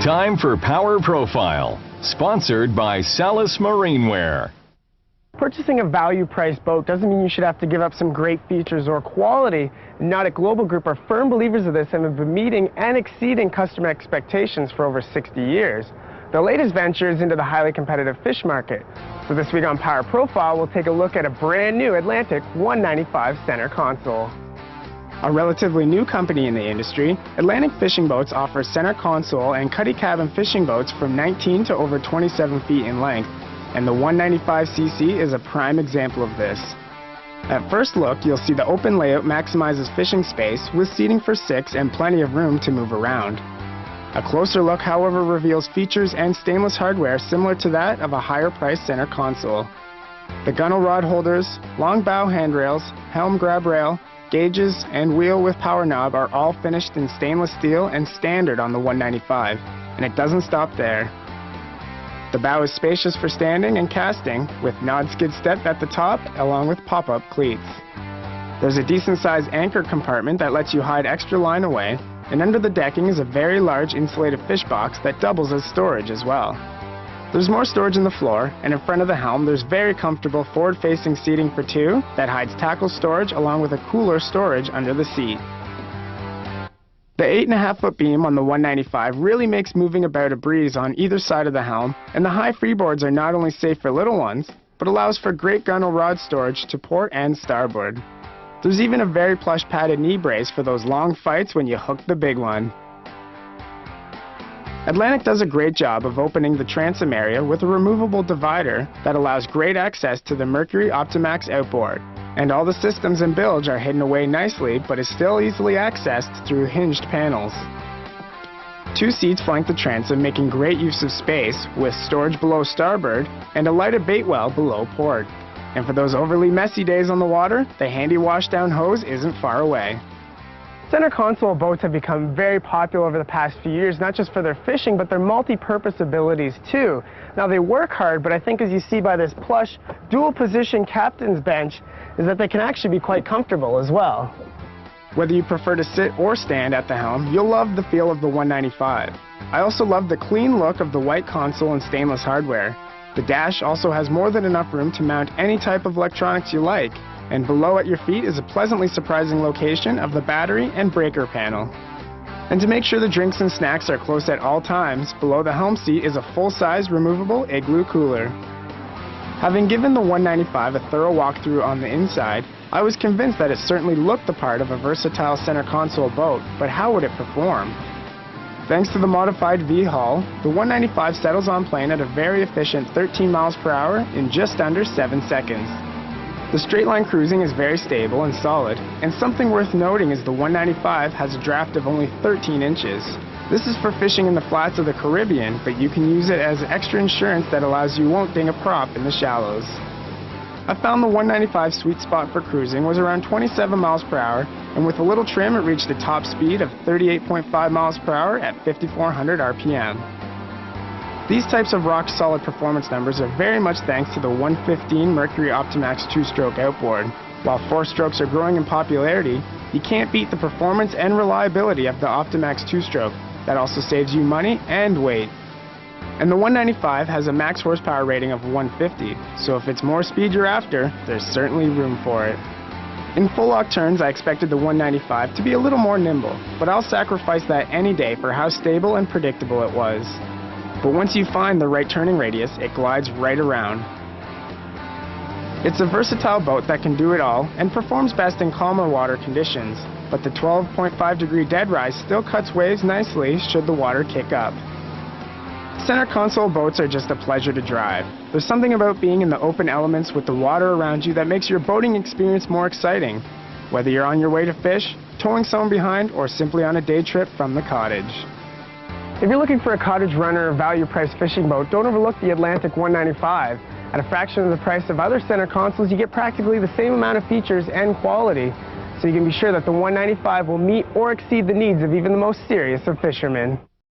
Time for Power Profile, sponsored by Salis Marineware. Purchasing a value-priced boat doesn't mean you should have to give up some great features or quality. Nautic Global Group are firm believers of this and have been meeting and exceeding customer expectations for over 60 years. Their latest venture is into the highly competitive fish market. So this week on Power Profile, we'll take a look at a brand new Atlantic 195 center console. A relatively new company in the industry, Atlantic Fishing Boats offers center console and cuddy cabin fishing boats from 19 to over 27 feet in length, and the 195cc is a prime example of this. At first look, you'll see the open layout maximizes fishing space with seating for 6 and plenty of room to move around. A closer look, however, reveals features and stainless hardware similar to that of a higher-priced center console. The gunnel rod holders, long bow handrails, helm grab rail, gauges, and wheel with power knob are all finished in stainless steel and standard on the 195, and it doesn't stop there. The bow is spacious for standing and casting, with nod skid step at the top along with pop-up cleats. There's a decent-sized anchor compartment that lets you hide extra line away, and under the decking is a very large insulated fish box that doubles as storage as well. There's more storage in the floor, and in front of the helm there's very comfortable forward-facing seating for 2 that hides tackle storage along with a cooler storage under the seat. The 8.5-foot beam on the 195 really makes moving about a breeze on either side of the helm, and the high freeboards are not only safe for little ones, but allows for great gunnel rod storage to port and starboard. There's even a very plush padded knee brace for those long fights when you hook the big one. Atlantic does a great job of opening the transom area with a removable divider that allows great access to the Mercury Optimax outboard. And all the systems and bilge are hidden away nicely, but is still easily accessed through hinged panels. 2 seats flank the transom, making great use of space, with storage below starboard and a lighted bait well below port. And for those overly messy days on the water, the handy washdown hose isn't far away. Center console boats have become very popular over the past few years, not just for their fishing, but their multi-purpose abilities too. Now they work hard, but I think as you see by this plush, dual-position captain's bench, is that they can actually be quite comfortable as well. Whether you prefer to sit or stand at the helm, you'll love the feel of the 195. I also love the clean look of the white console and stainless hardware. The dash also has more than enough room to mount any type of electronics you like, and below at your feet is a pleasantly surprising location of the battery and breaker panel. And to make sure the drinks and snacks are close at all times, below the helm seat is a full-size removable igloo cooler. Having given the 195 a thorough walkthrough on the inside, I was convinced that it certainly looked the part of a versatile center console boat, but how would it perform? Thanks to the modified V-hull, the 195 settles on plane at a very efficient 13 miles per hour in just under 7 seconds. The straight line cruising is very stable and solid, and something worth noting is the 195 has a draft of only 13 inches. This is for fishing in the flats of the Caribbean, but you can use it as extra insurance that allows you won't ding a prop in the shallows. I found the 195 sweet spot for cruising was around 27 miles per hour, and with a little trim it reached a top speed of 38.5 miles per hour at 5,400 RPM. These types of rock-solid performance numbers are very much thanks to the 115 Mercury Optimax 2-stroke outboard. While 4-strokes are growing in popularity, you can't beat the performance and reliability of the Optimax 2-stroke. That also saves you money and weight. And the 195 has a max horsepower rating of 150, so if it's more speed you're after, there's certainly room for it. In full lock turns, I expected the 195 to be a little more nimble, but I'll sacrifice that any day for how stable and predictable it was. But once you find the right turning radius, it glides right around. It's a versatile boat that can do it all and performs best in calmer water conditions, but the 12.5 degree dead rise still cuts waves nicely should the water kick up. Center console boats are just a pleasure to drive. There's something about being in the open elements with the water around you that makes your boating experience more exciting, whether you're on your way to fish, towing someone behind, or simply on a day trip from the cottage. If you're looking for a cottage runner or value-priced fishing boat, don't overlook the Atlantic 195. At a fraction of the price of other center consoles, you get practically the same amount of features and quality, so you can be sure that the 195 will meet or exceed the needs of even the most serious of fishermen.